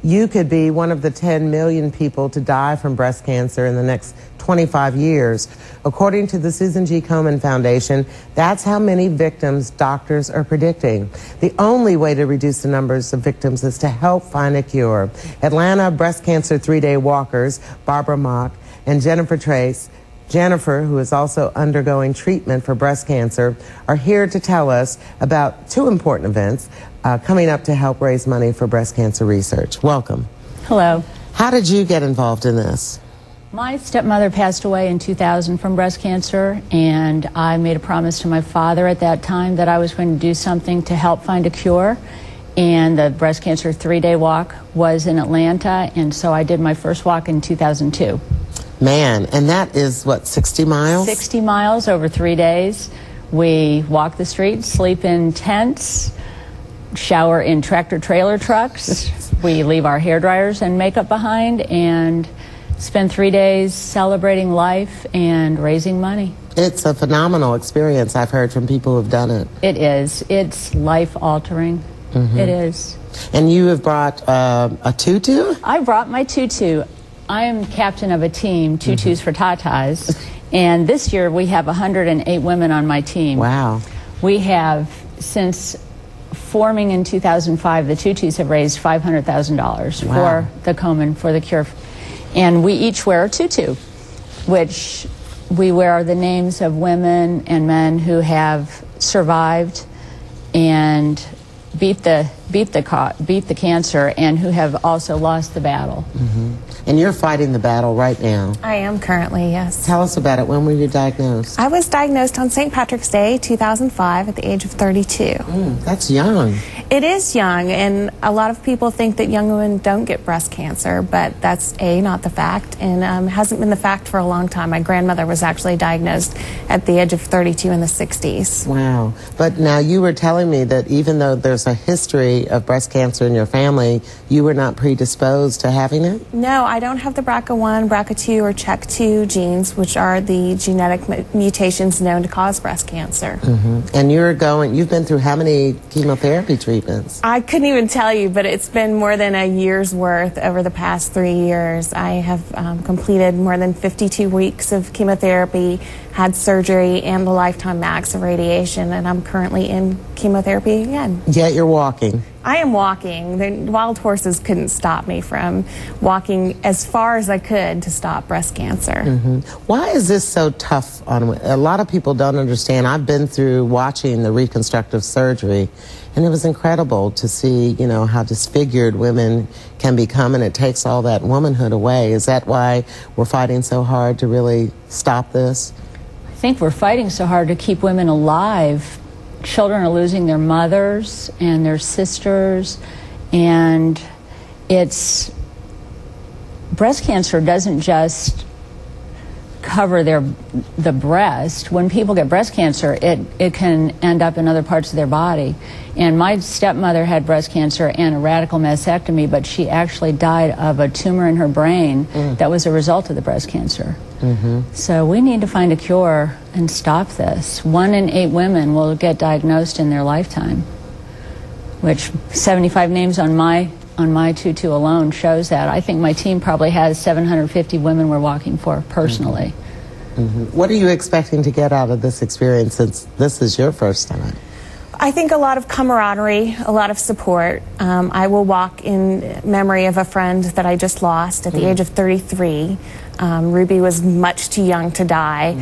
you could be one of the 10 million people to die from breast cancer in the next 25 years. According to the Susan G. Komen Foundation, that's how many victims doctors are predicting. The only way to reduce the numbers of victims is to help find a cure. Atlanta breast cancer 3-day walkers, Barbara Mock and Jennifer Trace, Jennifer, who is also undergoing treatment for breast cancer, are here to tell us about two important events coming up to help raise money for breast cancer research. Welcome. Hello. How did you get involved in this? My stepmother passed away in 2000 from breast cancer, and I made a promise to my father at that time that I was going to do something to help find a cure. And the breast cancer 3-day walk was in Atlanta, and so I did my first walk in 2002. Man, and that is, what, 60 miles? 60 miles over 3 days. We walk the streets, sleep in tents, shower in tractor-trailer trucks. We leave our hair dryers and makeup behind and spend 3 days celebrating life and raising money. It's a phenomenal experience. I've heard from people who've done it. It is. It's life-altering. Mm-hmm. It is. And you have brought a tutu? I brought my tutu. I am captain of a team, Tutus for Tatas, and this year we have 108 women on my team. Wow. We have, since forming in 2005, the Tutus have raised $500,000 for the Komen, for the cure. And we each wear a tutu, which we wear the names of women and men who have survived and beat the cancer and who have also lost the battle. Mm-hmm. And you're fighting the battle right now. I am currently, yes. Tell us about it. When were you diagnosed? I was diagnosed on St. Patrick's Day, 2005, at the age of 32. That's young. It is young, and a lot of people think that young women don't get breast cancer, but that's not the fact, and hasn't been the fact for a long time. My grandmother was actually diagnosed at the age of 32 in the 60s. Wow. But now you were telling me that even though there's a history of breast cancer in your family, you were not predisposed to having it? No, I don't have the BRCA1, BRCA2, or CHEK2 genes, which are the genetic mutations known to cause breast cancer. Mm-hmm. And you've been through how many chemotherapy treatments? I couldn't even tell you, but it's been more than a year's worth over the past 3 years. I have completed more than 52 weeks of chemotherapy, had surgery, and the lifetime max of radiation, and I'm currently in chemotherapy again. Yet you're walking. I am walking. The wild horses couldn't stop me from walking as far as I could to stop breast cancer. Mm-hmm. Why is this so tough on women? A lot of people don't understand. I've been through watching the reconstructive surgery, and it was incredible to see, you know, how disfigured women can become, and it takes all that womanhood away. Is that why we're fighting so hard to really stop this? I think we're fighting so hard to keep women alive. Children are losing their mothers and their sisters, and breast cancer doesn't just cover the breast. When people get breast cancer, it can end up in other parts of their body. And my stepmother had breast cancer and a radical mastectomy, but she actually died of a tumor in her brain that was a result of the breast cancer. Mm-hmm. So we need to find a cure and stop this. 1 in 8 women will get diagnosed in their lifetime, which 75 names on my tutu alone shows that. I think my team probably has 750 women we're walking for personally. Mm-hmm. What are you expecting to get out of this experience, since this is your first time? I think a lot of camaraderie, a lot of support. I will walk in memory of a friend that I just lost at the age of 33. Ruby was much too young to die,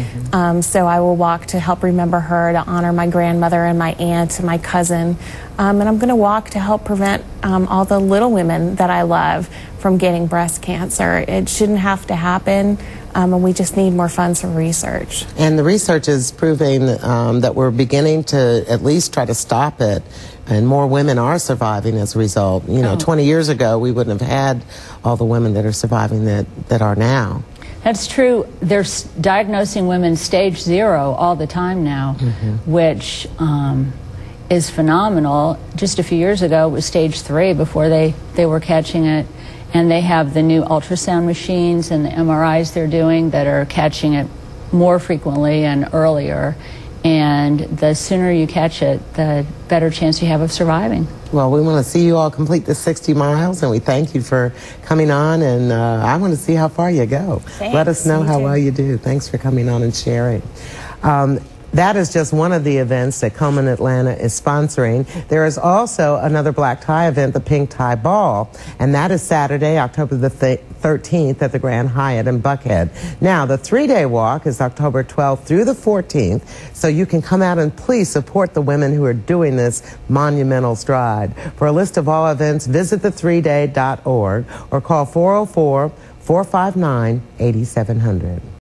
so I will walk to help remember her, to honor my grandmother and my aunt and my cousin. And I'm going to walk to help prevent all the little women that I love from getting breast cancer. It shouldn't have to happen. And we just need more funds for research. And the research is proving that we're beginning to at least try to stop it, and more women are surviving as a result. You know, 20 years ago, we wouldn't have had all the women that are surviving that are now. That's true. They're diagnosing women stage 0 all the time now, which is phenomenal. Just a few years ago, it was stage 3 before they were catching it. And they have the new ultrasound machines and the MRIs they're doing that are catching it more frequently and earlier. And the sooner you catch it, the better chance you have of surviving. Well, we want to see you all complete the 60 miles, and we thank you for coming on, and I want to see how far you go. Thanks, let us know how too. well you do. Thanks for coming on and sharing. That is just one of the events that Komen Atlanta is sponsoring. There is also another black tie event, the Pink Tie Ball, and that is Saturday, October the 13th at the Grand Hyatt in Buckhead. Now, the 3-day walk is October 12th through the 14th, so you can come out and please support the women who are doing this monumental stride. For a list of all events, visit the3day.org or call 404-459-8700.